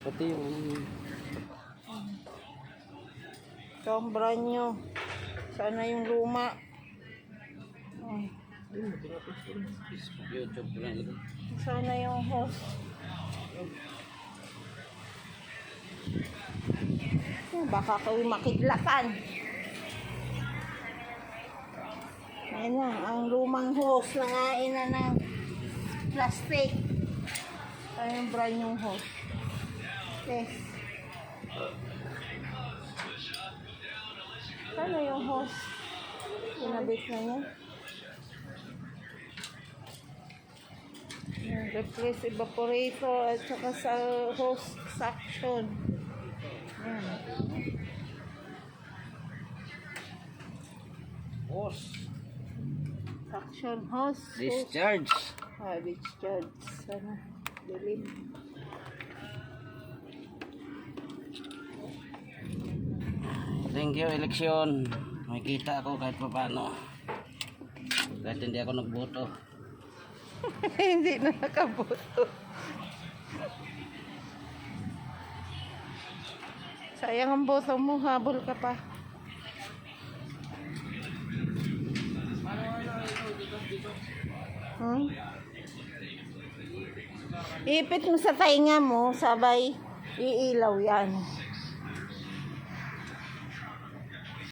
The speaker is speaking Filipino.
Pati yung ito ang brand new. Sana yung luma. YouTube lang ito. Sana yung hose. Baka kayo makidlakan. Ayan na, ang lumang hose. Nangain na ng plastic. Ayan yung brand new hose. Yes. Sana yung hose. Pinabit na niya. Replace evaporator at saka sa hose suction. Ayan. Hose. Suction hose. Discharge. Discharge. Sana. Dilim. Thank you, eleksyon. May kita ako kahit pa paano. Kahit hindi ako nagboto. Hindi na nakaboto. Sayang ang boto mo, habol ka pa. Ipit mo sa tainga mo, sabay iilaw yan.